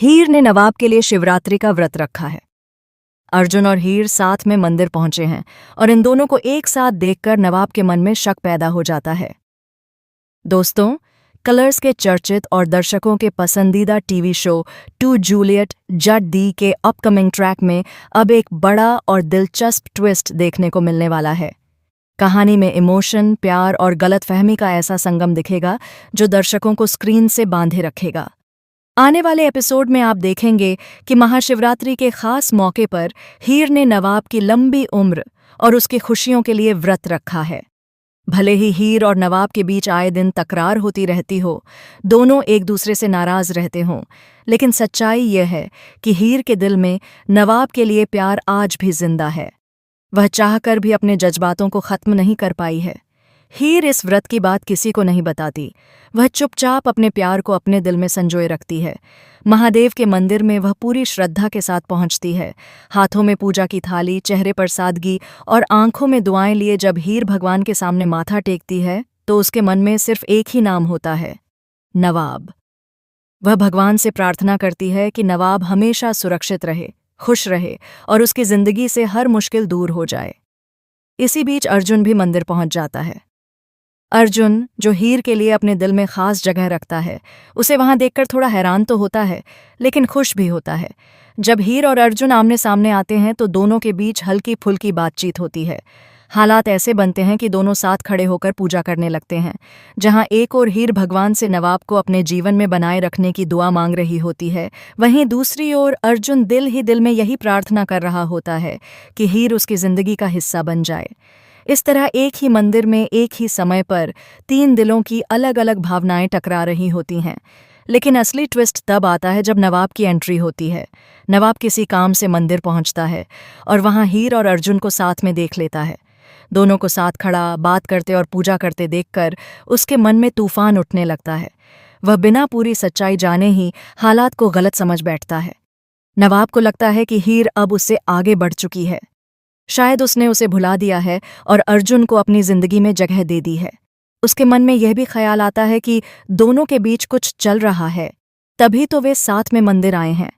हीर ने नवाब के लिए शिवरात्रि का व्रत रखा है। अर्जुन और हीर साथ में मंदिर पहुंचे हैं और इन दोनों को एक साथ देखकर नवाब के मन में शक पैदा हो जाता है। दोस्तों, कलर्स के चर्चित और दर्शकों के पसंदीदा टीवी शो टू जूलियट जट दी के अपकमिंग ट्रैक में अब एक बड़ा और दिलचस्प ट्विस्ट देखने को मिलने वाला है। कहानी में इमोशन, प्यार और गलतफहमी का ऐसा संगम दिखेगा जो दर्शकों को स्क्रीन से बांधे रखेगा। आने वाले एपिसोड में आप देखेंगे कि महाशिवरात्रि के खास मौके पर हीर ने नवाब की लंबी उम्र और उसकी खुशियों के लिए व्रत रखा है। भले ही हीर और नवाब के बीच आए दिन तकरार होती रहती हो, दोनों एक दूसरे से नाराज रहते हों, लेकिन सच्चाई यह है कि हीर के दिल में नवाब के लिए प्यार आज भी जिंदा है। वह चाहकर भी अपने जज्बातों को खत्म नहीं कर पाई है। हीर इस व्रत की बात किसी को नहीं बताती। वह चुपचाप अपने प्यार को अपने दिल में संजोए रखती है। महादेव के मंदिर में वह पूरी श्रद्धा के साथ पहुंचती है। हाथों में पूजा की थाली, चेहरे पर सादगी और आंखों में दुआएं लिए जब हीर भगवान के सामने माथा टेकती है तो उसके मन में सिर्फ एक ही नाम होता है, नवाब। वह भगवान से प्रार्थना करती है कि नवाब हमेशा सुरक्षित रहे, खुश रहे और उसकी जिंदगी से हर मुश्किल दूर हो जाए। इसी बीच अर्जुन भी मंदिर पहुंच जाता है। अर्जुन, जो हीर के लिए अपने दिल में खास जगह रखता है, उसे वहां देखकर थोड़ा हैरान तो होता है, लेकिन खुश भी होता है। जब हीर और अर्जुन आमने सामने आते हैं तो दोनों के बीच हल्की फुल्की बातचीत होती है। हालात ऐसे बनते हैं कि दोनों साथ खड़े होकर पूजा करने लगते हैं। जहां एक और हीर भगवान से नवाब को अपने जीवन में बनाए रखने की दुआ मांग रही होती है, वहीं दूसरी ओर अर्जुन दिल ही दिल में यही प्रार्थना कर रहा होता है कि हीर उसकी जिंदगी का हिस्सा बन जाए। इस तरह एक ही मंदिर में एक ही समय पर तीन दिलों की अलग अलग भावनाएं टकरा रही होती हैं। लेकिन असली ट्विस्ट तब आता है जब नवाब की एंट्री होती है। नवाब किसी काम से मंदिर पहुंचता है और वहां हीर और अर्जुन को साथ में देख लेता है। दोनों को साथ खड़ा, बात करते और पूजा करते देखकर उसके मन में तूफान उठने लगता है। वह बिना पूरी सच्चाई जाने ही हालात को गलत समझ बैठता है। नवाब को लगता है कि हीर अब उससे आगे बढ़ चुकी है। शायद उसने उसे भुला दिया है और अर्जुन को अपनी जिंदगी में जगह दे दी है। उसके मन में यह भी ख्याल आता है कि दोनों के बीच कुछ चल रहा है, तभी तो वे साथ में मंदिर आए हैं।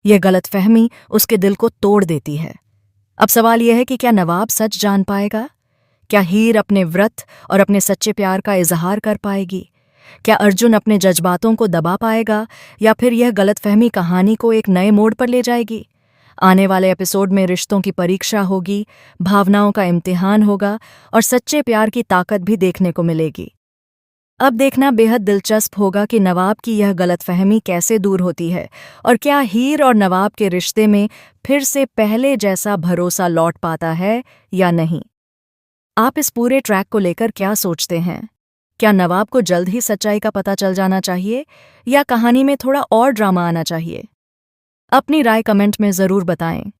यह गलतफहमी उसके दिल को तोड़ देती है। अब सवाल यह है कि क्या नवाब सच जान पाएगा? क्या हीर अपने व्रत और अपने सच्चे प्यार का इजहार कर पाएगी? क्या अर्जुन अपने जज्बातों को दबा पाएगा या फिर यह गलतफहमी कहानी को एक नए मोड़ पर ले जाएगी? आने वाले एपिसोड में रिश्तों की परीक्षा होगी, भावनाओं का इम्तिहान होगा और सच्चे प्यार की ताकत भी देखने को मिलेगी। अब देखना बेहद दिलचस्प होगा कि नवाब की यह गलतफहमी कैसे दूर होती है और क्या हीर और नवाब के रिश्ते में फिर से पहले जैसा भरोसा लौट पाता है या नहीं। आप इस पूरे ट्रैक को लेकर क्या सोचते हैं? क्या नवाब को जल्द ही सच्चाई का पता चल जाना चाहिए या कहानी में थोड़ा और ड्रामा आना चाहिए? अपनी राय कमेंट में ज़रूर बताएं।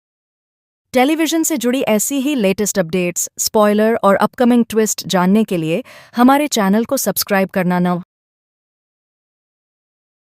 टेलीविज़न से जुड़ी ऐसी ही लेटेस्ट अपडेट्स, स्पॉइलर और अपकमिंग ट्विस्ट जानने के लिए हमारे चैनल को सब्सक्राइब करना न